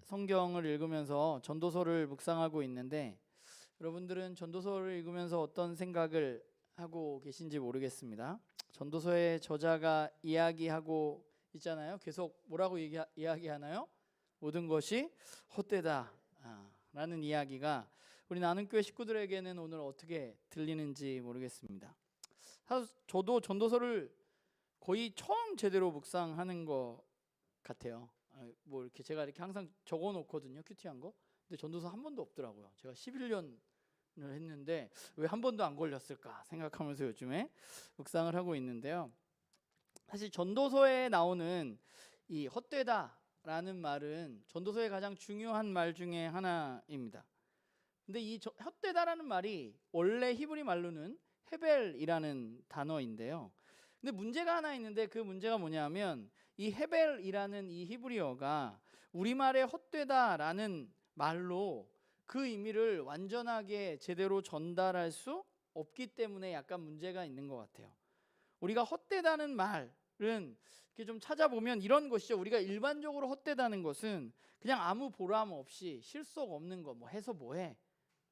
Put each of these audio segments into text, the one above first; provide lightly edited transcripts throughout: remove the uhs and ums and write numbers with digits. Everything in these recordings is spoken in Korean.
성경을 읽으면서 전도서를 묵상하고 있는데 여러분들은 전도서를 읽으면서 어떤 생각을 하고 계신지 모르겠습니다. 전도서의 저자가 이야기하고 있잖아요. 계속 뭐라고 이야기하나요? 모든 것이 헛되다 라는 이야기가 우리 나눔교회 식구들에게는 오늘 어떻게 들리는지 모르겠습니다. 사실 저도 전도서를 거의 처음 제대로 묵상하는 것 같아요. 뭐 이렇게 제가 이렇게 항상 적어 놓거든요, 큐티한 거. 근데 전도서 한 번도 없더라고요. 제가 11년을 했는데 왜 한 번도 안 걸렸을까 생각하면서 요즘에 묵상을 하고 있는데요. 사실 전도서에 나오는 이 헛되다라는 말은 전도서의 가장 중요한 말 중에 하나입니다. 근데 이 헛되다라는 말이 원래 히브리 말로는 헤벨이라는 단어인데요. 근데 문제가 하나 있는데 그 문제가 뭐냐면 이 헤벨이라는 이 히브리어가 우리말의 헛되다라는 말로 그 의미를 완전하게 제대로 전달할 수 없기 때문에 약간 문제가 있는 것 같아요. 우리가 헛되다는 말은 이렇게 좀 찾아보면 이런 것이죠. 우리가 일반적으로 헛되다는 것은 그냥 아무 보람 없이 실속 없는 거, 뭐 해서 뭐해,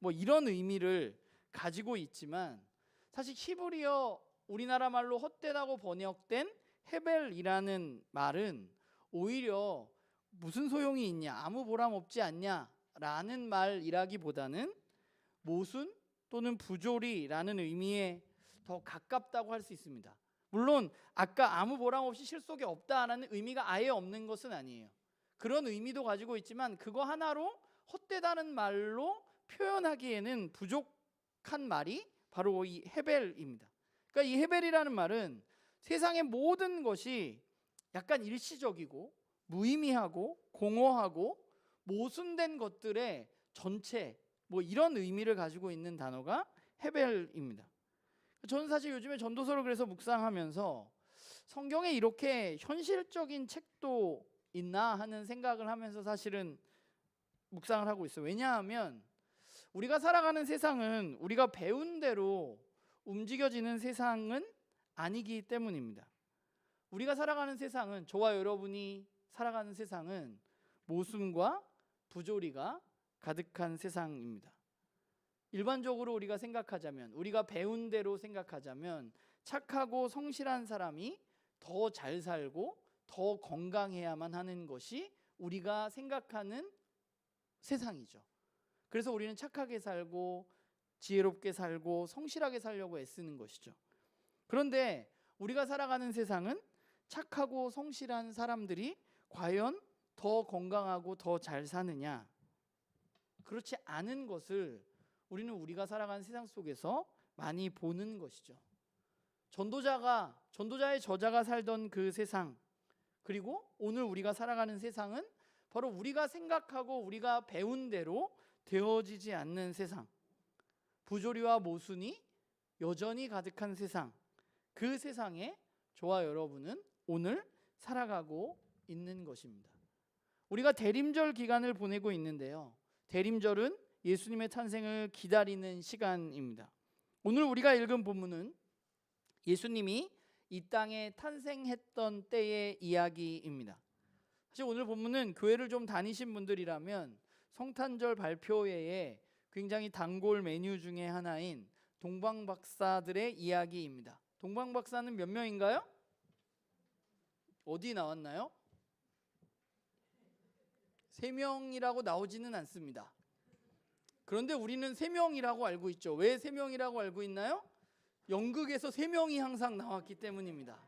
뭐 이런 의미를 가지고 있지만 사실 히브리어 우리나라 말로 헛되다고 번역된 헤벨이라는 말은 오히려 무슨 소용이 있냐, 아무 보람 없지 않냐라는 말이라기보다는 모순 또는 부조리라는 의미에 더 가깝다고 할 수 있습니다. 물론 아까 아무 보람 없이 실속이 없다라는 의미가 아예 없는 것은 아니에요. 그런 의미도 가지고 있지만 그거 하나로 헛되다는 말로 표현하기에는 부족한 말이 바로 이 헤벨입니다. 그러니까 이 헤벨이라는 말은 세상의 모든 것이 약간 일시적이고 무의미하고 공허하고 모순된 것들의 전체, 뭐 이런 의미를 가지고 있는 단어가 헤벨입니다. 저는 사실 요즘에 전도서를 그래서 묵상하면서 성경에 이렇게 현실적인 책도 있나 하는 생각을 하면서 사실은 묵상을 하고 있어요. 왜냐하면 우리가 살아가는 세상은 우리가 배운 대로 움직여지는 세상은 아니기 때문입니다. 우리가 살아가는 세상은, 저와 여러분이 살아가는 세상은 모순과 부조리가 가득한 세상입니다. 일반적으로 우리가 생각하자면, 우리가 배운 대로 생각하자면 착하고 성실한 사람이 더 잘 살고 더 건강해야만 하는 것이 우리가 생각하는 세상이죠. 그래서 우리는 착하게 살고 지혜롭게 살고 성실하게 살려고 애쓰는 것이죠. 그런데 우리가 살아가는 세상은 착하고 성실한 사람들이 과연 더 건강하고 더 잘 사느냐? 그렇지 않은 것을 우리는 우리가 살아가는 세상 속에서 많이 보는 것이죠. 전도자의 저자가 살던 그 세상, 그리고 오늘 우리가 살아가는 세상은 바로 우리가 생각하고 우리가 배운 대로 되어지지 않는 세상, 부조리와 모순이 여전히 가득한 세상, 그 세상에 저와 여러분은 오늘 살아가고 있는 것입니다. 우리가 대림절 기간을 보내고 있는데요, 대림절은 예수님의 탄생을 기다리는 시간입니다. 오늘 우리가 읽은 본문은 예수님이 이 땅에 탄생했던 때의 이야기입니다. 사실 오늘 본문은 교회를 좀 다니신 분들이라면 성탄절 발표회에 굉장히 단골 메뉴 중에 하나인 동방박사들의 이야기입니다. 동방박사는 몇 명인가요? 어디 나왔나요? 3명이라고 나오지는 않습니다. 그런데 우리는 3명이라고 알고 있죠. 왜 3명이라고 알고 있나요? 연극에서 3명이 항상 나왔기 때문입니다.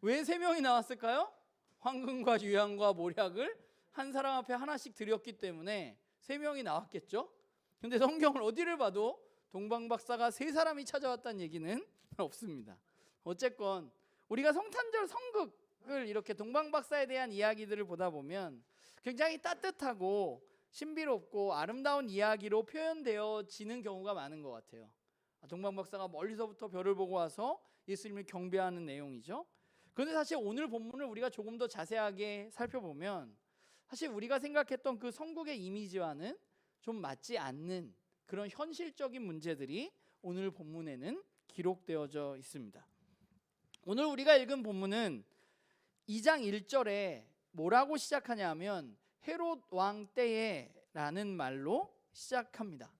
왜 3명이 나왔을까요? 황금과 유향과 모략을 한 사람 앞에 하나씩 드렸기 때문에 3명이 나왔겠죠. 근데 성경을 어디를 봐도 동방박사가 3사람이 찾아왔다는 얘기는 없습니다. 어쨌건 우리가 성탄절 성극을 이렇게 동방박사에 대한 이야기들을 보다 보면 굉장히 따뜻하고 신비롭고 아름다운 이야기로 표현되어지는 경우가 많은 것 같아요. 동방박사가 멀리서부터 별을 보고 와서 예수님을 경배하는 내용이죠. 그런데 사실 오늘 본문을 우리가 조금 더 자세하게 살펴보면 사실 우리가 생각했던 그 성국의 이미지와는 좀 맞지 않는 그런 현실적인 문제들이 오늘 본문에는 기록되어져 있습니다. 오늘 우리가 읽은 본문은 2장 1절에 뭐라고 시작하냐 하면 헤롯 왕 때에라는 말로 시작합니다.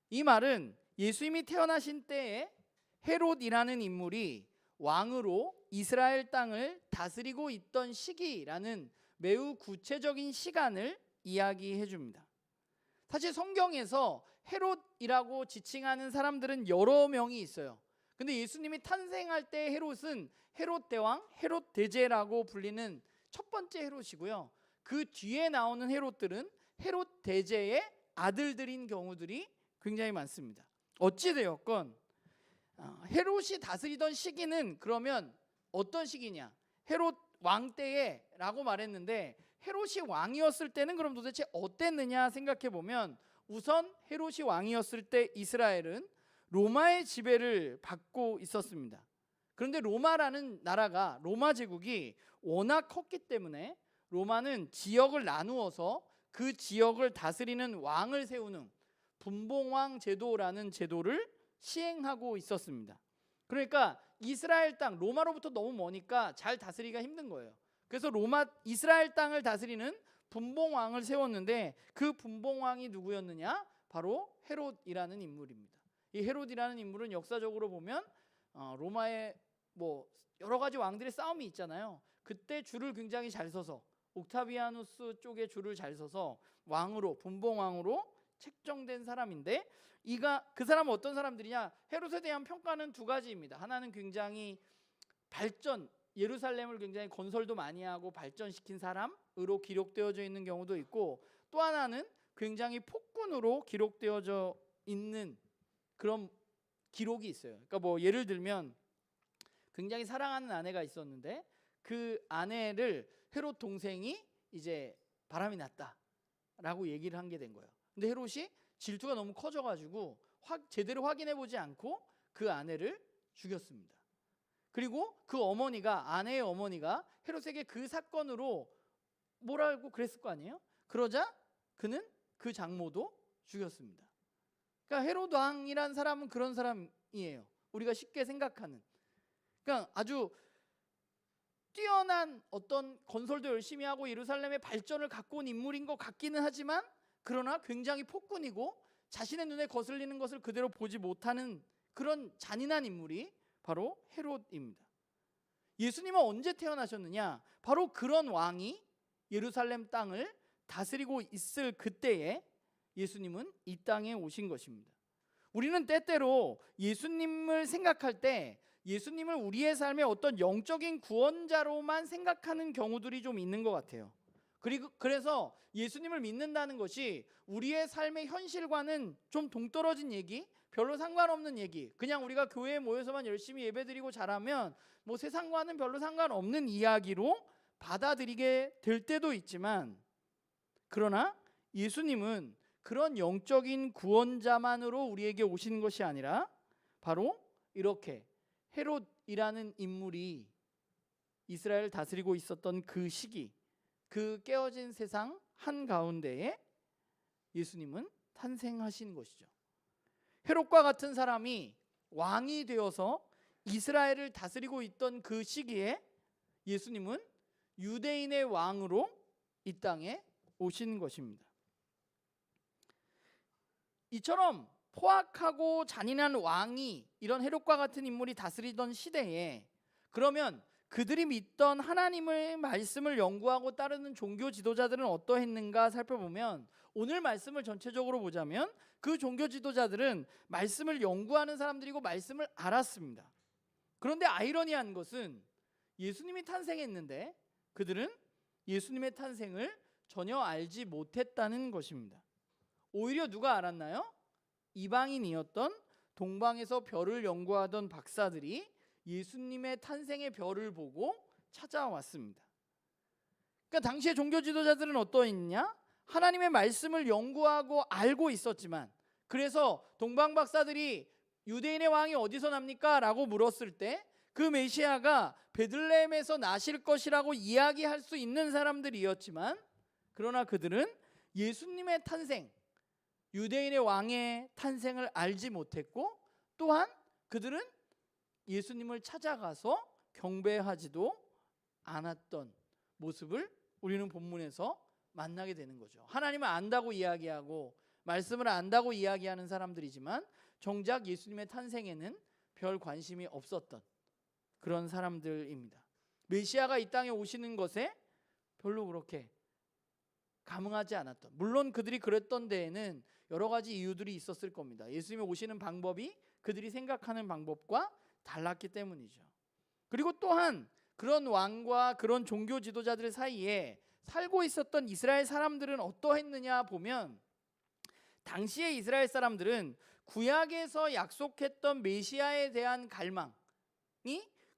이 말은 예수님이 태어나신 때에 헤롯이라는 인물이 왕으로 이스라엘 땅을 다스리고 있던 시기라는 매우 구체적인 시간을 이야기해 줍니다. 사실 성경에서 헤롯이라고 지칭하는 사람들은 여러 명이 있어요. 근데 예수님이 탄생할 때 헤롯은 헤롯 대왕, 헤롯 대제라고 불리는 첫 번째 헤롯이고요. 그 뒤에 나오는 헤롯들은 헤롯 대제의 아들들인 경우들이 굉장히 많습니다. 어찌되었건 헤롯이 다스리던 시기는 그러면 어떤 시기냐? 헤롯 왕 때에라고 말했는데 헤롯이 왕이었을 때는 그럼 도대체 어땠느냐 생각해 보면 우선 헤롯이 왕이었을 때 이스라엘은 로마의 지배를 받고 있었습니다. 그런데 로마라는 나라가 로마 제국이 워낙 컸기 때문에 로마는 지역을 나누어서 그 지역을 다스리는 왕을 세우는 분봉왕 제도라는 제도를 시행하고 있었습니다. 그러니까 이스라엘 땅, 로마로부터 너무 머니까 잘 다스리기가 힘든 거예요. 그래서 이스라엘 땅을 다스리는 분봉왕을 세웠는데 그 분봉왕이 누구였느냐? 바로 헤롯이라는 인물입니다. 이 헤롯이라는 인물은 역사적으로 보면 로마의 여러 가지 왕들의 싸움이 있잖아요. 그때 줄을 굉장히 잘 서서 옥타비아누스 쪽에 줄을 잘 서서 왕으로, 분봉왕으로 책정된 사람인데 그 사람은 어떤 사람들이냐? 헤롯에 대한 평가는 두 가지입니다. 하나는 굉장히 예루살렘을 굉장히 건설도 많이 하고 발전시킨 사람으로 기록되어져 있는 경우도 있고, 또 하나는 굉장히 폭군으로 기록되어져 있는 그런 기록이 있어요. 그러니까 예를 들면 굉장히 사랑하는 아내가 있었는데 그 아내를 헤롯 동생이 이제 바람이 났다라고 얘기를 한 게 된 거예요. 근데 헤롯이 질투가 너무 커져가지고 제대로 확인해 보지 않고 그 아내를 죽였습니다. 그리고 아내의 어머니가 헤롯에게 그 사건으로 뭐라고 그랬을 거 아니에요? 그러자 그는 그 장모도 죽였습니다. 그러니까 헤롯 왕이란 사람은 그런 사람이에요. 우리가 쉽게 생각하는. 그러니까 아주 뛰어난 어떤 건설도 열심히 하고 예루살렘의 발전을 갖고 온 인물인 것 같기는 하지만 그러나 굉장히 폭군이고 자신의 눈에 거슬리는 것을 그대로 보지 못하는 그런 잔인한 인물이 바로 헤롯입니다. 예수님은 언제 태어나셨느냐? 바로 그런 왕이 예루살렘 땅을 다스리고 있을 그때에 예수님은 이 땅에 오신 것입니다. 우리는 때때로 예수님을 생각할 때 예수님을 우리의 삶의 어떤 영적인 구원자로만 생각하는 경우들이 좀 있는 것 같아요. 그래서 예수님을 믿는다는 것이 우리의 삶의 현실과는 좀 동떨어진 얘기, 별로 상관없는 얘기, 그냥 우리가 교회에 모여서만 열심히 예배드리고 잘하면 세상과는 별로 상관없는 이야기로 받아들이게 될 때도 있지만, 그러나 예수님은 그런 영적인 구원자만으로 우리에게 오신 것이 아니라 바로 이렇게 헤롯이라는 인물이 이스라엘을 다스리고 있었던 그 시기, 그 깨어진 세상 한가운데에 예수님은 탄생하신 것이죠. 헤롯과 같은 사람이 왕이 되어서 이스라엘을 다스리고 있던 그 시기에 예수님은 유대인의 왕으로 이 땅에 오신 것입니다. 이처럼 포악하고 잔인한 왕이, 이런 헤롯과 같은 인물이 다스리던 시대에 그러면 그들이 믿던 하나님의 말씀을 연구하고 따르는 종교 지도자들은 어떠했는가 살펴보면, 오늘 말씀을 전체적으로 보자면 그 종교 지도자들은 말씀을 연구하는 사람들이고 말씀을 알았습니다. 그런데 아이러니한 것은 예수님이 탄생했는데 그들은 예수님의 탄생을 전혀 알지 못했다는 것입니다. 오히려 누가 알았나요? 이방인이었던 동방에서 별을 연구하던 박사들이 예수님의 탄생의 별을 보고 찾아왔습니다. 그러니까 당시의 종교 지도자들은 어떠했냐? 하나님의 말씀을 연구하고 알고 있었지만, 그래서 동방 박사들이 유대인의 왕이 어디서 납니까? 라고 물었을 때 그 메시아가 베들레헴에서 나실 것이라고 이야기할 수 있는 사람들이었지만, 그러나 그들은 예수님의 탄생, 유대인의 왕의 탄생을 알지 못했고, 또한 그들은 예수님을 찾아가서 경배하지도 않았던 모습을 우리는 본문에서 만나게 되는 거죠. 하나님을 안다고 이야기하고 말씀을 안다고 이야기하는 사람들이지만 정작 예수님의 탄생에는 별 관심이 없었던 그런 사람들입니다. 메시아가 이 땅에 오시는 것에 별로 그렇게 감흥하지 않았던, 물론 그들이 그랬던 데에는 여러 가지 이유들이 있었을 겁니다. 예수님이 오시는 방법이 그들이 생각하는 방법과 달랐기 때문이죠. 그리고 또한 그런 왕과 그런 종교 지도자들 사이에 살고 있었던 이스라엘 사람들은 어떠했느냐 보면, 당시의 이스라엘 사람들은 구약에서 약속했던 메시아에 대한 갈망이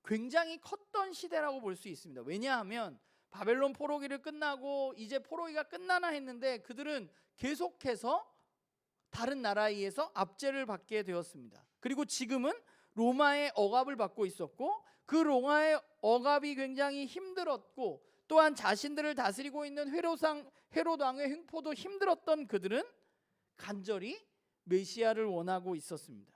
굉장히 컸던 시대라고 볼 수 있습니다. 왜냐하면 바벨론 포로기를 끝나고 이제 포로기가 끝나나 했는데 그들은 계속해서 다른 나라에 의해서 압제를 받게 되었습니다. 그리고 지금은 로마의 억압을 받고 있었고, 그 로마의 억압이 굉장히 힘들었고, 또한 자신들을 다스리고 있는 헤롯 왕의 횡포도 힘들었던 그들은 간절히 메시아를 원하고 있었습니다.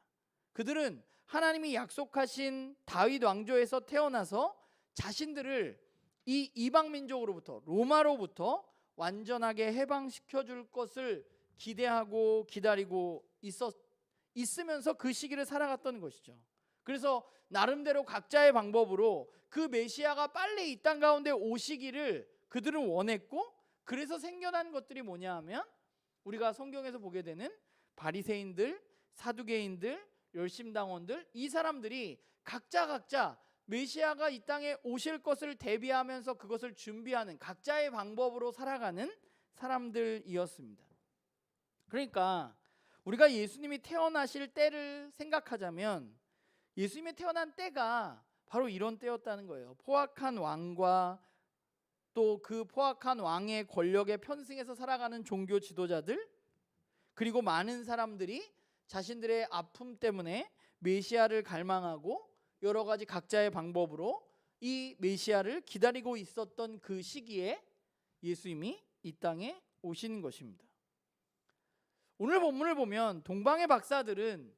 그들은 하나님이 약속하신 다윗 왕조에서 태어나서 자신들을 이 이방 민족으로부터, 로마로부터 완전하게 해방시켜 줄 것을 기대하고 기다리고 있으면서 그 시기를 살아갔던 것이죠. 그래서 나름대로 각자의 방법으로 그 메시아가 빨리 이 땅 가운데 오시기를 그들은 원했고, 그래서 생겨난 것들이 뭐냐 하면 우리가 성경에서 보게 되는 바리새인들, 사두개인들, 열심당원들, 이 사람들이 각자 메시아가 이 땅에 오실 것을 대비하면서 그것을 준비하는 각자의 방법으로 살아가는 사람들이었습니다. 그러니까 우리가 예수님이 태어나실 때를 생각하자면 예수님이 태어난 때가 바로 이런 때였다는 거예요. 포악한 왕과 또 그 포악한 왕의 권력에 편승해서 살아가는 종교 지도자들, 그리고 많은 사람들이 자신들의 아픔 때문에 메시아를 갈망하고 여러 가지 각자의 방법으로 이 메시아를 기다리고 있었던 그 시기에 예수님이 이 땅에 오시는 것입니다. 오늘 본문을 보면 동방의 박사들은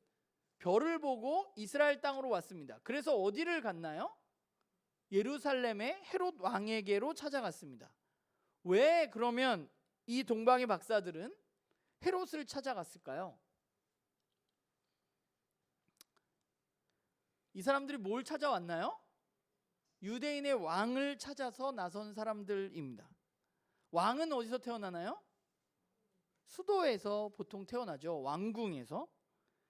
별을 보고 이스라엘 땅으로 왔습니다. 그래서 어디를 갔나요? 예루살렘의 헤롯 왕에게로 찾아갔습니다. 왜 그러면 이 동방의 박사들은 헤롯을 찾아갔을까요? 이 사람들이 뭘 찾아왔나요? 유대인의 왕을 찾아서 나선 사람들입니다. 왕은 어디서 태어나나요? 수도에서 보통 태어나죠. 왕궁에서.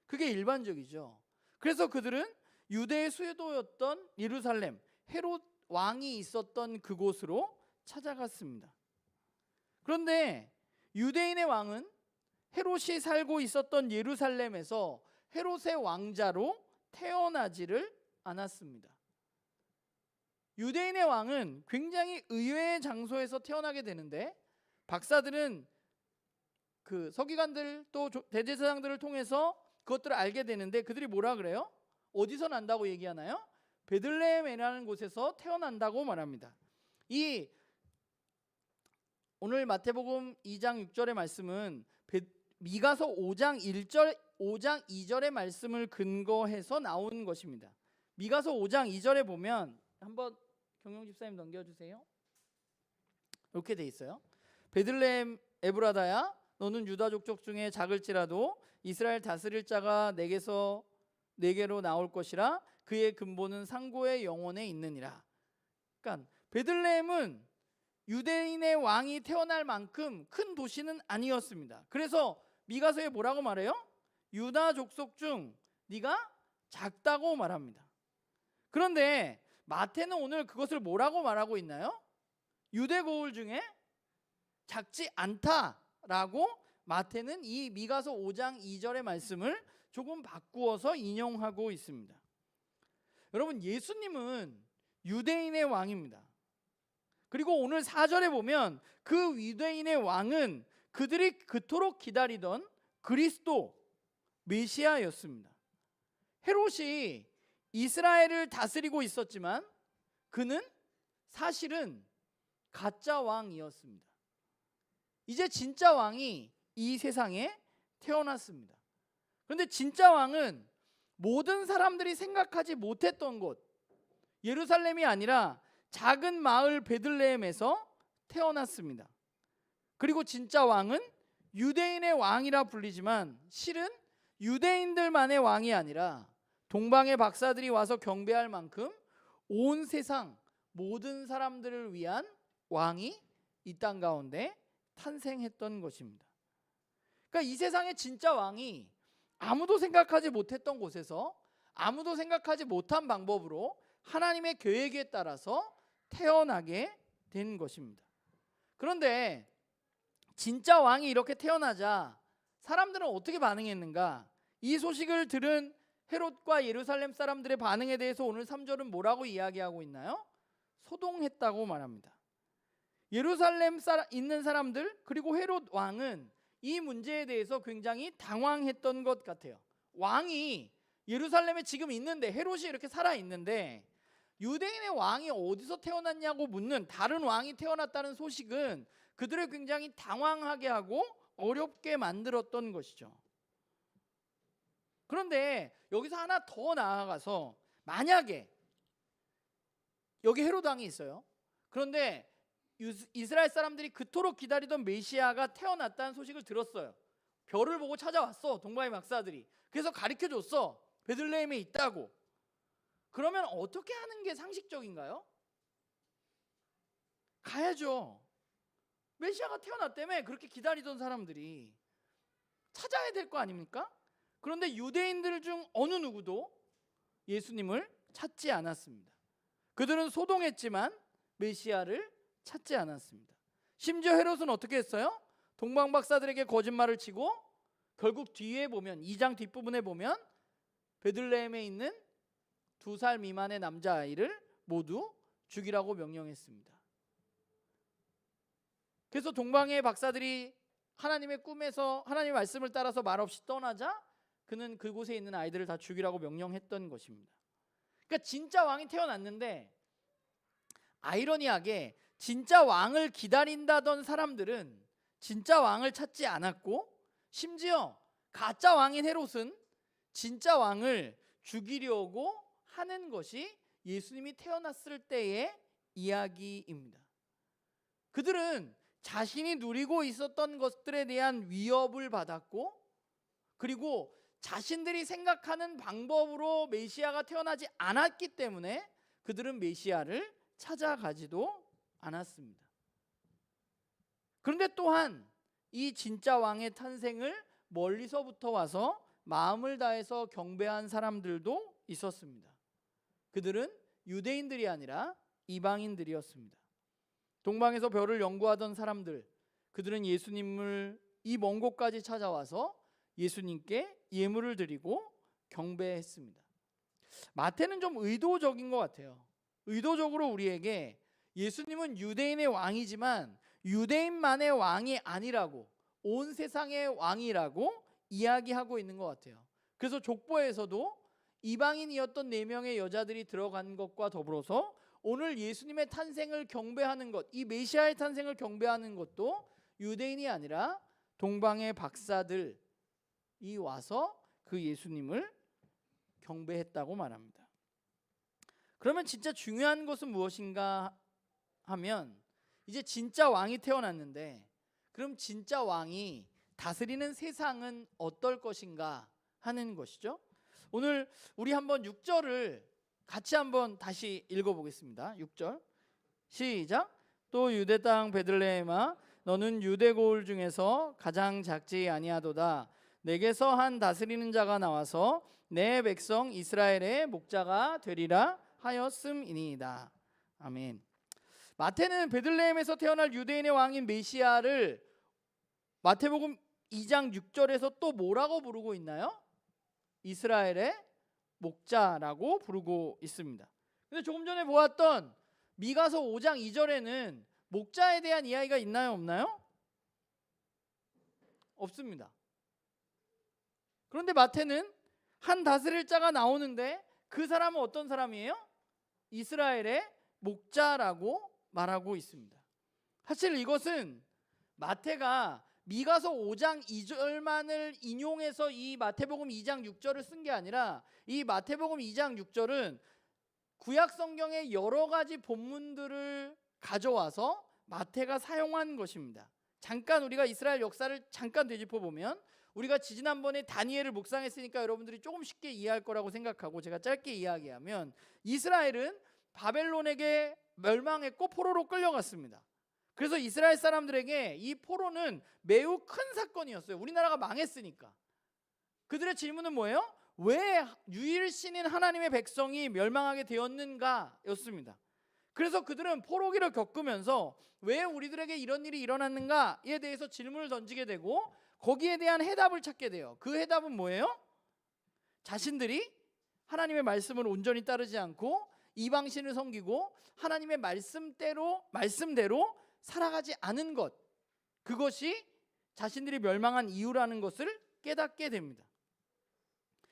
그게 일반적이죠. 그래서 그들은 유대의 수도였던 예루살렘, 헤롯 왕이 있었던 그곳으로 찾아갔습니다. 그런데 유대인의 왕은 헤롯이 살고 있었던 예루살렘에서 헤롯의 왕자로 태어나지를 않았습니다. 유대인의 왕은 굉장히 의외의 장소에서 태어나게 되는데, 박사들은 그 서기관들 또 대제사장들을 통해서 그것들을 알게 되는데, 그들이 뭐라 그래요? 어디서 난다고 얘기하나요? 베들레헴이라는 곳에서 태어난다고 말합니다. 이 오늘 마태복음 2장 6절의 말씀은 미가서 5장 2절의 말씀을 근거해서 나온 것입니다. 미가서 5장 2절에 보면, 한번 경영 집사님 넘겨주세요. 이렇게 돼 있어요. 베들레헴 에브라다야, 너는 유다 족속 중에 작을지라도 이스라엘 다스릴 자가 내게로 나올 것이라. 그의 근본은 상고의 영혼에 있느니라. 그러니까 베들레헴은 유대인의 왕이 태어날 만큼 큰 도시는 아니었습니다. 그래서 미가서에 뭐라고 말해요? 유다 족속 중 네가 작다고 말합니다. 그런데 마태는 오늘 그것을 뭐라고 말하고 있나요? 유대 고을 중에 작지 않다라고 마태는 이 미가서 5장 2절의 말씀을 조금 바꾸어서 인용하고 있습니다. 여러분, 예수님은 유대인의 왕입니다. 그리고 오늘 4절에 보면 그 유대인의 왕은 그들이 그토록 기다리던 그리스도 메시아였습니다. 헤롯이 이스라엘을 다스리고 있었지만 그는 사실은 가짜 왕이었습니다. 이제 진짜 왕이 이 세상에 태어났습니다. 그런데 진짜 왕은 모든 사람들이 생각하지 못했던 곳, 예루살렘이 아니라 작은 마을 베들레헴에서 태어났습니다. 그리고 진짜 왕은 유대인의 왕이라 불리지만 실은 유대인들만의 왕이 아니라 동방의 박사들이 와서 경배할 만큼 온 세상 모든 사람들을 위한 왕이 이 땅 가운데 탄생했던 것입니다. 그러니까 이 세상의 진짜 왕이 아무도 생각하지 못했던 곳에서 아무도 생각하지 못한 방법으로 하나님의 계획에 따라서 태어나게 된 것입니다. 그런데 진짜 왕이 이렇게 태어나자 사람들은 어떻게 반응했는가? 이 소식을 들은 헤롯과 예루살렘 사람들의 반응에 대해서 오늘 3절은 뭐라고 이야기하고 있나요? 소동했다고 말합니다. 예루살렘 있는 사람들 그리고 헤롯 왕은 이 문제에 대해서 굉장히 당황했던 것 같아요. 왕이 예루살렘에 지금 있는데, 헤롯이 이렇게 살아 있는데 유대인의 왕이 어디서 태어났냐고 묻는 다른 왕이 태어났다는 소식은 그들을 굉장히 당황하게 하고 어렵게 만들었던 것이죠. 그런데 여기서 하나 더 나아가서 만약에 여기 헤롯 왕이 있어요. 그런데 이스라엘 사람들이 그토록 기다리던 메시아가 태어났다는 소식을 들었어요. 별을 보고 찾아왔어, 동방의 박사들이. 그래서 가르쳐줬어, 베들레헴에 있다고. 그러면 어떻게 하는 게 상식적인가요? 가야죠. 메시아가 태어났다며 그렇게 기다리던 사람들이 찾아야 될 거 아닙니까? 그런데 유대인들 중 어느 누구도 예수님을 찾지 않았습니다. 그들은 소동했지만 메시아를 찾지 않았습니다. 심지어 헤롯은 어떻게 했어요? 동방 박사들에게 거짓말을 치고 결국 뒤에 보면 2장 뒷부분에 보면 베들레헴에 있는 2살 미만의 남자아이를 모두 죽이라고 명령했습니다. 그래서 동방의 박사들이 하나님의 꿈에서 하나님의 말씀을 따라서 말없이 떠나자 그는 그곳에 있는 아이들을 다 죽이라고 명령했던 것입니다. 그러니까 진짜 왕이 태어났는데 아이러니하게 진짜 왕을 기다린다던 사람들은 진짜 왕을 찾지 않았고, 심지어 가짜 왕인 헤롯은 진짜 왕을 죽이려고 하는 것이 예수님이 태어났을 때의 이야기입니다. 그들은 자신이 누리고 있었던 것들에 대한 위협을 받았고, 그리고 자신들이 생각하는 방법으로 메시아가 태어나지 않았기 때문에 그들은 메시아를 찾아가지도 않았습니다. 그런데 또한 이 진짜 왕의 탄생을 멀리서부터 와서 마음을 다해서 경배한 사람들도 있었습니다. 그들은 유대인들이 아니라 이방인들이었습니다. 동방에서 별을 연구하던 사람들, 그들은 예수님을 이 먼 곳까지 찾아와서 예수님께 예물을 드리고 경배했습니다. 마태는 좀 의도적인 것 같아요. 의도적으로 우리에게 예수님은 유대인의 왕이지만 유대인만의 왕이 아니라고, 온 세상의 왕이라고 이야기하고 있는 것 같아요. 그래서 족보에서도 이방인이었던 4명의 여자들이 들어간 것과 더불어서 오늘 예수님의 탄생을 경배하는 것, 이 메시아의 탄생을 경배하는 것도 유대인이 아니라 동방의 박사들이 와서 그 예수님을 경배했다고 말합니다. 그러면 진짜 중요한 것은 무엇인가 하면, 이제 진짜 왕이 태어났는데 그럼 진짜 왕이 다스리는 세상은 어떨 것인가 하는 것이죠. 오늘 우리 한번 6절을 같이 한번 다시 읽어보겠습니다. 6절 시작. 또 유대 땅 베들레헴아, 너는 유대 고을 중에서 가장 작지 아니하도다. 내게서 한 다스리는 자가 나와서 내 백성 이스라엘의 목자가 되리라 하였음이니이다. 아멘. 마태는 베들레헴에서 태어날 유대인의 왕인 메시아를 마태복음 2장 6절에서 또 뭐라고 부르고 있나요? 이스라엘의 목자라고 부르고 있습니다. 근데 조금 전에 보았던 미가서 5장 2절에는 목자에 대한 이야기가 있나요, 없나요? 없습니다. 그런데 마태는 한 다스릴 자가 나오는데 그 사람은 어떤 사람이에요? 이스라엘의 목자라고 말하고 있습니다. 사실 이것은 마태가 미가서 5장 2절만을 인용해서 이 마태복음 2장 6절을 쓴 게 아니라, 이 마태복음 2장 6절은 구약 성경의 여러 가지 본문들을 가져와서 마태가 사용한 것입니다. 잠깐 우리가 이스라엘 역사를 잠깐 되짚어 보면, 우리가 지난번에 다니엘을 묵상했으니까 여러분들이 조금 쉽게 이해할 거라고 생각하고 제가 짧게 이야기하면, 이스라엘은 바벨론에게 멸망했고 포로로 끌려갔습니다. 그래서 이스라엘 사람들에게 이 포로는 매우 큰 사건이었어요. 우리나라가 망했으니까. 그들의 질문은 뭐예요? 왜 유일신인 하나님의 백성이 멸망하게 되었는가 였습니다. 그래서 그들은 포로기를 겪으면서 왜 우리들에게 이런 일이 일어났는가에 대해서 질문을 던지게 되고, 거기에 대한 해답을 찾게 돼요. 그 해답은 뭐예요? 자신들이 하나님의 말씀을 온전히 따르지 않고 이방신을 섬기고 하나님의 말씀대로 살아가지 않은 것, 그것이 자신들이 멸망한 이유라는 것을 깨닫게 됩니다.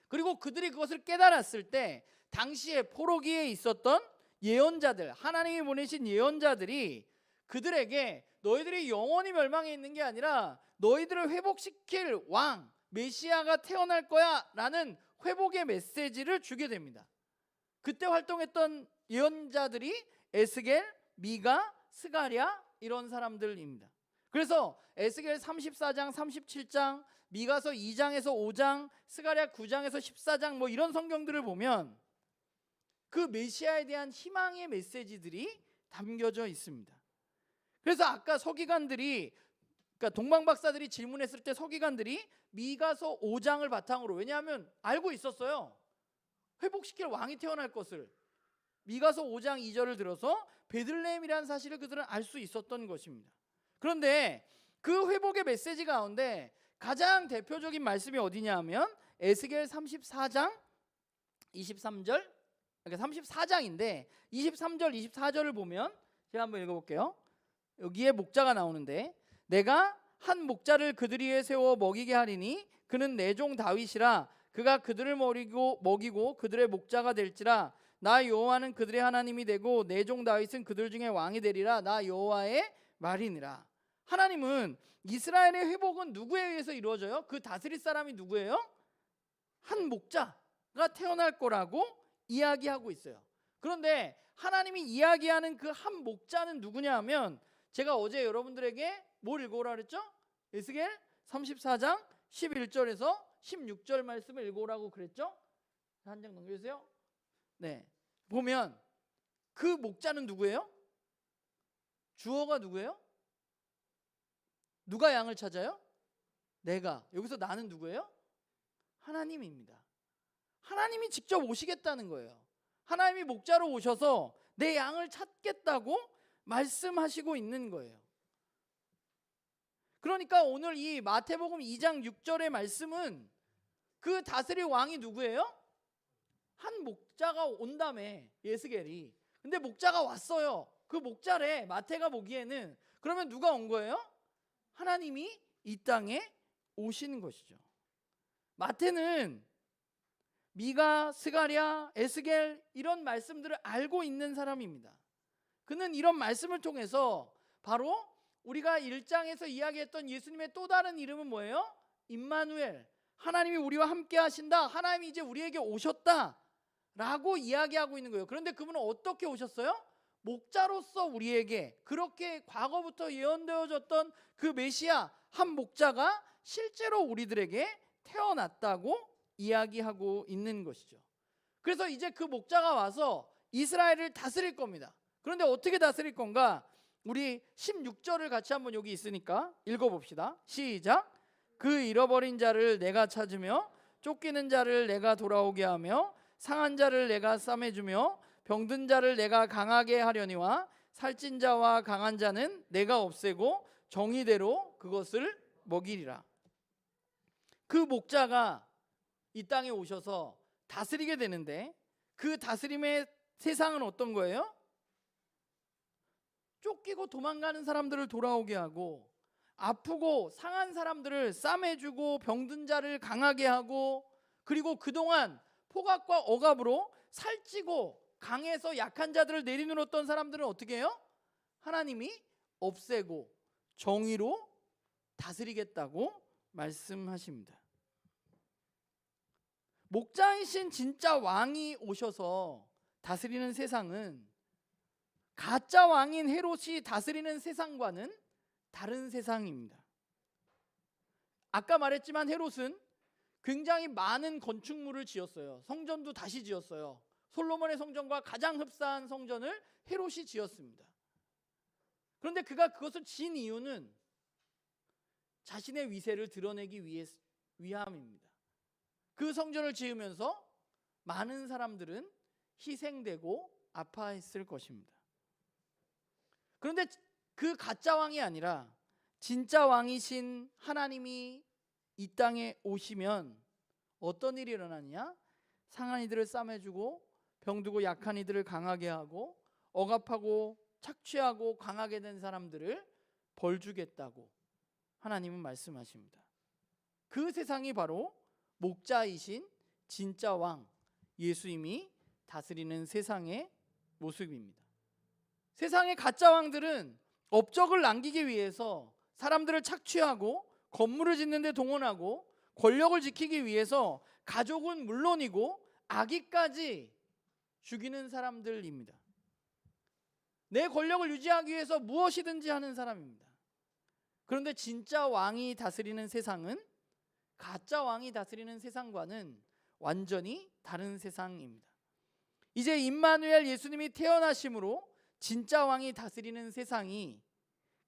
그리고 그들이 그것을 깨달았을 때 당시에 포로기에 있었던 예언자들, 하나님이 보내신 예언자들이 그들에게 너희들이 영원히 멸망해 있는 게 아니라 너희들을 회복시킬 왕 메시아가 태어날 거야 라는 회복의 메시지를 주게 됩니다. 그때 활동했던 예언자들이 에스겔, 미가, 스가랴 이런 사람들입니다. 그래서 에스겔 34장, 37장, 미가서 2장에서 5장, 스가랴 9장에서 14장 뭐 이런 성경들을 보면 그 메시아에 대한 희망의 메시지들이 담겨져 있습니다. 그래서 아까 서기관들이, 그러니까 동방박사들이 질문했을 때 서기관들이 미가서 5장을 바탕으로, 왜냐하면 알고 있었어요. 회복시킬 왕이 태어날 것을. 미가서 5장 2절을 들어서 베들레헴이라는 사실을 그들은 알 수 있었던 것입니다. 그런데 그 회복의 메시지 가운데 가장 대표적인 말씀이 어디냐 하면 에스겔 34장 23절, 그러니까 34장인데 23절 24절을 보면, 제가 한번 읽어볼게요. 여기에 목자가 나오는데, 내가 한 목자를 그들 위에 세워 먹이게 하리니 그는 내 종 다윗이라. 그가 그들을 먹이고 그들의 목자가 될지라. 나 여호와는 그들의 하나님이 되고 내 종 다윗은 그들 중에 왕이 되리라. 나 여호와의 말이니라. 하나님은 이스라엘의 회복은 누구에 의해서 이루어져요? 그 다스릴 사람이 누구예요? 한 목자가 태어날 거라고 이야기하고 있어요. 그런데 하나님이 이야기하는 그 한 목자는 누구냐 하면, 제가 어제 여러분들에게 뭘 읽어오라 그랬죠? 에스겔 34장 11절에서 16절 말씀을 읽어오라고 그랬죠? 한 장 넘겨주세요. 네, 보면 그 목자는 누구예요? 주어가 누구예요? 누가 양을 찾아요? 내가. 여기서 나는 누구예요? 하나님입니다. 하나님이 직접 오시겠다는 거예요. 하나님이 목자로 오셔서 내 양을 찾겠다고 말씀하시고 있는 거예요. 그러니까 오늘 이 마태복음 2장 6절의 말씀은 그 다스릴 왕이 누구예요? 한 목자가 온다며, 예스겔이. 근데 목자가 왔어요. 그 목자래. 마태가 보기에는. 그러면 누가 온 거예요? 하나님이 이 땅에 오시는 것이죠. 마태는 미가, 스가랴, 에스겔 이런 말씀들을 알고 있는 사람입니다. 그는 이런 말씀을 통해서 바로 우리가 1장에서 이야기했던 예수님의 또 다른 이름은 뭐예요? 임마누엘, 하나님이 우리와 함께 하신다, 하나님이 이제 우리에게 오셨다 라고 이야기하고 있는 거예요. 그런데 그분은 어떻게 오셨어요? 목자로서 우리에게, 그렇게 과거부터 예언되어졌던 그 메시아 한 목자가 실제로 우리들에게 태어났다고 이야기하고 있는 것이죠. 그래서 이제 그 목자가 와서 이스라엘을 다스릴 겁니다. 그런데 어떻게 다스릴 건가? 우리 16절을 같이 한번 여기 있으니까 읽어봅시다. 시작. 그 잃어버린 자를 내가 찾으며 쫓기는 자를 내가 돌아오게 하며 상한 자를 내가 싸매주며 병든 자를 내가 강하게 하려니와 살찐 자와 강한 자는 내가 없애고 정의대로 그것을 먹이리라. 그 목자가 이 땅에 오셔서 다스리게 되는데, 그 다스림의 세상은 어떤 거예요? 쫓기고 도망가는 사람들을 돌아오게 하고, 아프고 상한 사람들을 싸매주고 병든 자를 강하게 하고, 그리고 그동안 폭악과 억압으로 살찌고 강해서 약한 자들을 내리누렀던 사람들은 어떻게 해요? 하나님이 없애고 정의로 다스리겠다고 말씀하십니다. 목자이신 진짜 왕이 오셔서 다스리는 세상은 가짜 왕인 헤롯이 다스리는 세상과는 다른 세상입니다. 아까 말했지만 헤롯은 굉장히 많은 건축물을 지었어요. 성전도 다시 지었어요. 솔로몬의 성전과 가장 흡사한 성전을 헤롯이 지었습니다. 그런데 그가 그것을 지은 이유는 자신의 위세를 드러내기 위함입니다. 그 성전을 지으면서 많은 사람들은 희생되고 아파했을 것입니다. 그런데 그 가짜 왕이 아니라 진짜 왕이신 하나님이 이 땅에 오시면 어떤 일이 일어나느냐? 상한 이들을 싸매주고 병들고 약한 이들을 강하게 하고 억압하고 착취하고 강하게 된 사람들을 벌 주겠다고 하나님은 말씀하십니다. 그 세상이 바로 목자이신 진짜 왕 예수님이 다스리는 세상의 모습입니다. 세상의 가짜 왕들은 업적을 남기기 위해서 사람들을 착취하고 건물을 짓는 데 동원하고 권력을 지키기 위해서 가족은 물론이고 아기까지 죽이는 사람들입니다. 내 권력을 유지하기 위해서 무엇이든지 하는 사람입니다. 그런데 진짜 왕이 다스리는 세상은 가짜 왕이 다스리는 세상과는 완전히 다른 세상입니다. 이제 임마누엘 예수님이 태어나심으로 진짜 왕이 다스리는 세상이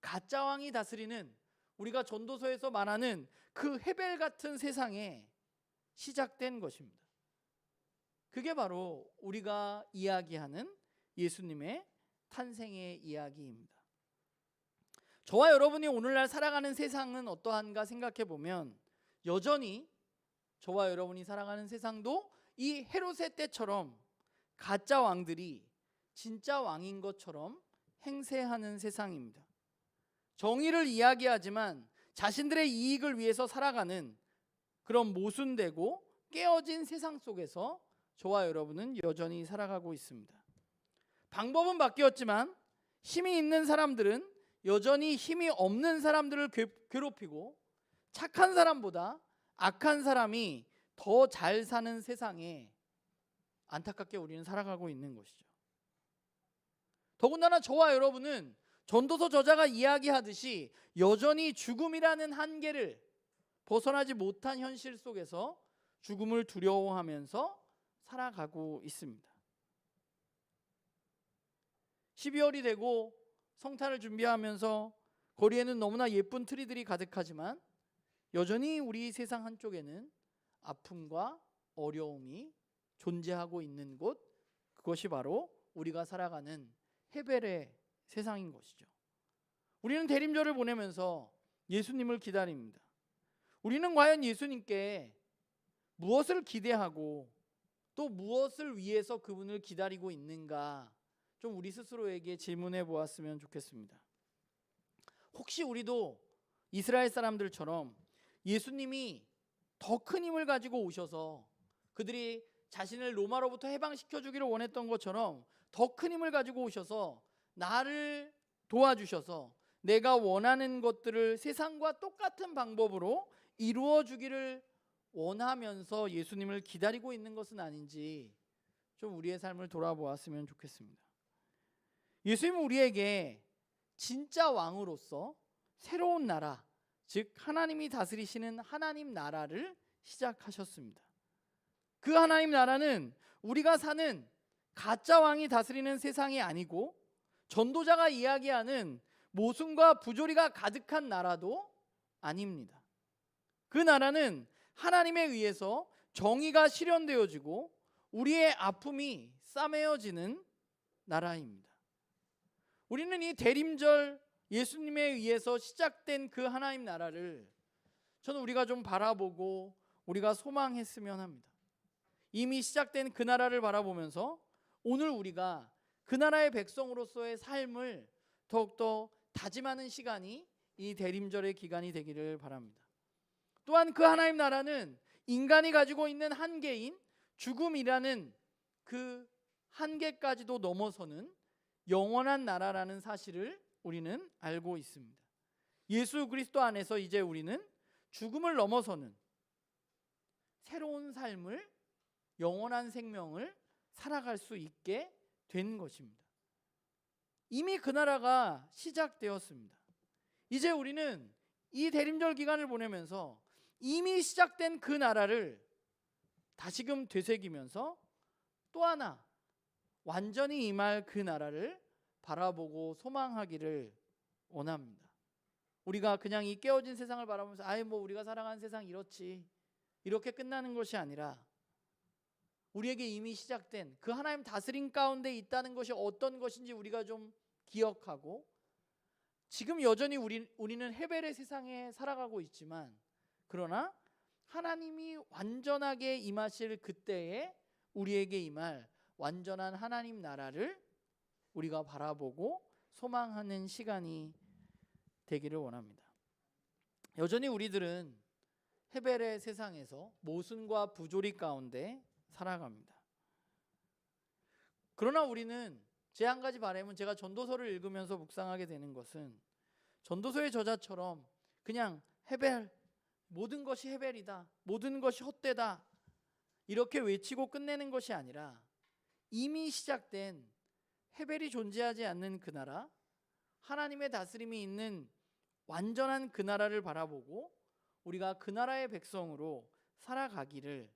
가짜 왕이 다스리는 우리가 전도서에서 말하는 그 헤벨 같은 세상에 시작된 것입니다. 그게 바로 우리가 이야기하는 예수님의 탄생의 이야기입니다. 저와 여러분이 오늘날 살아가는 세상은 어떠한가 생각해 보면 여전히 저와 여러분이 살아가는 세상도 이 헤롯의 때처럼 가짜 왕들이 진짜 왕인 것처럼 행세하는 세상입니다. 정의를 이야기하지만 자신들의 이익을 위해서 살아가는 그런 모순되고 깨어진 세상 속에서 저와 여러분은 여전히 살아가고 있습니다. 방법은 바뀌었지만 힘이 있는 사람들은 여전히 힘이 없는 사람들을 괴롭히고 착한 사람보다 악한 사람이 더 잘 사는 세상에 안타깝게 우리는 살아가고 있는 것이죠. 더군다나 저와 여러분은 전도서 저자가 이야기하듯이 여전히 죽음이라는 한계를 벗어나지 못한 현실 속에서 죽음을 두려워하면서 살아가고 있습니다. 12월이 되고 성탄을 준비하면서 거리에는 너무나 예쁜 트리들이 가득하지만 여전히 우리 세상 한쪽에는 아픔과 어려움이 존재하고 있는 곳, 그것이 바로 우리가 살아가는 헤벨의 세상인 것이죠. 우리는 대림절을 보내면서 예수님을 기다립니다. 우리는 과연 예수님께 무엇을 기대하고 또 무엇을 위해서 그분을 기다리고 있는가, 좀 우리 스스로에게 질문해 보았으면 좋겠습니다. 혹시 우리도 이스라엘 사람들처럼 예수님이 더 큰 힘을 가지고 오셔서 그들이 자신을 로마로부터 해방시켜 주기를 원했던 것처럼 더 큰 힘을 가지고 오셔서 나를 도와주셔서 내가 원하는 것들을 세상과 똑같은 방법으로 이루어 주기를 원하면서 예수님을 기다리고 있는 것은 아닌지 좀 우리의 삶을 돌아보았으면 좋겠습니다. 예수님은 우리에게 진짜 왕으로서 새로운 나라, 즉 하나님이 다스리시는 하나님 나라를 시작하셨습니다. 그 하나님 나라는 우리가 사는 가짜 왕이 다스리는 세상이 아니고 전도자가 이야기하는 모순과 부조리가 가득한 나라도 아닙니다. 그 나라는 하나님에 의해서 정의가 실현되어지고 우리의 아픔이 싸매어지는 나라입니다. 우리는 이 대림절 예수님에 의해서 시작된 그 하나님 나라를 저는 우리가 좀 바라보고 우리가 소망했으면 합니다. 이미 시작된 그 나라를 바라보면서 오늘 우리가 그 나라의 백성으로서의 삶을 더욱더 다짐하는 시간이 이 대림절의 기간이 되기를 바랍니다. 또한 그 하나님 나라는 인간이 가지고 있는 한계인 죽음이라는 그 한계까지도 넘어서는 영원한 나라라는 사실을 우리는 알고 있습니다. 예수 그리스도 안에서 이제 우리는 죽음을 넘어서는 새로운 삶을, 영원한 생명을 살아갈 수 있게 된 것입니다. 이미 그 나라가 시작되었습니다. 이제 우리는 이 대림절 기간을 보내면서 이미 시작된 그 나라를 다시금 되새기면서 또 하나 완전히 임할 그 나라를 바라보고 소망하기를 원합니다. 우리가 그냥 이 깨어진 세상을 바라보면서 우리가 살아가는 세상 이렇지, 이렇게 끝나는 것이 아니라 우리에게 이미 시작된 그 하나님 다스림 가운데 있다는 것이 어떤 것인지 우리가 좀 기억하고, 지금 여전히 우리는 헤벨의 세상에 살아가고 있지만, 그러나 하나님이 완전하게 임하실 그때에 우리에게 임할 완전한 하나님 나라를 우리가 바라보고 소망하는 시간이 되기를 원합니다. 여전히 우리들은 헤벨의 세상에서 모순과 부조리 가운데 살아갑니다. 그러나 우리는 제 한 가지 바람은, 제가 전도서를 읽으면서 묵상하게 되는 것은 전도서의 저자처럼 그냥 헤벨, 모든 것이 헤벨이다, 모든 것이 헛되다 이렇게 외치고 끝내는 것이 아니라 이미 시작된 헤벨이 존재하지 않는 그 나라, 하나님의 다스림이 있는 완전한 그 나라를 바라보고 우리가 그 나라의 백성으로 살아가기를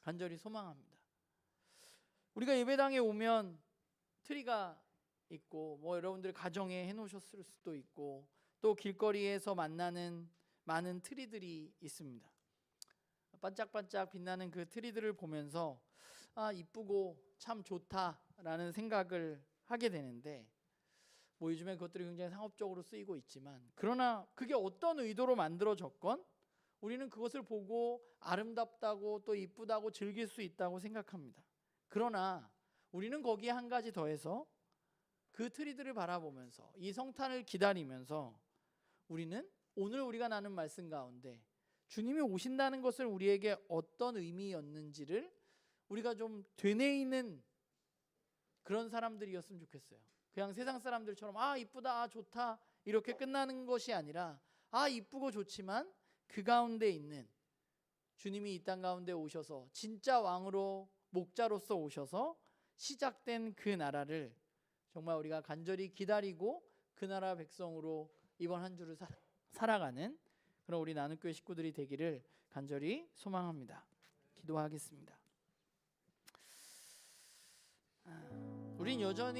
간절히 소망합니다. 우리가 예배당에 오면 트리가 있고, 여러분들 가정에 해놓으셨을 수도 있고, 또 길거리에서 만나는 많은 트리들이 있습니다. 반짝반짝 빛나는 그 트리들을 보면서 이쁘고 참 좋다라는 생각을 하게 되는데, 요즘에 그것들이 굉장히 상업적으로 쓰이고 있지만, 그러나 그게 어떤 의도로 만들어졌건 우리는 그것을 보고 아름답다고 또 이쁘다고 즐길 수 있다고 생각합니다. 그러나 우리는 거기에 한 가지 더해서 그 트리들을 바라보면서 이 성탄을 기다리면서 우리는 오늘 우리가 나눈 말씀 가운데 주님이 오신다는 것을 우리에게 어떤 의미였는지를 우리가 좀 되뇌이는 그런 사람들이었으면 좋겠어요. 그냥 세상 사람들처럼 이쁘다, 좋다 이렇게 끝나는 것이 아니라, 이쁘고 좋지만 그 가운데 있는 주님이 이 땅 가운데 오셔서 진짜 왕으로, 목자로서 오셔서 시작된 그 나라를 정말 우리가 간절히 기다리고 그 나라 백성으로 이번 한 주를 살아가는 그런 우리 나눔교회 식구들이 되기를 간절히 소망합니다. 기도하겠습니다. 우린 여전히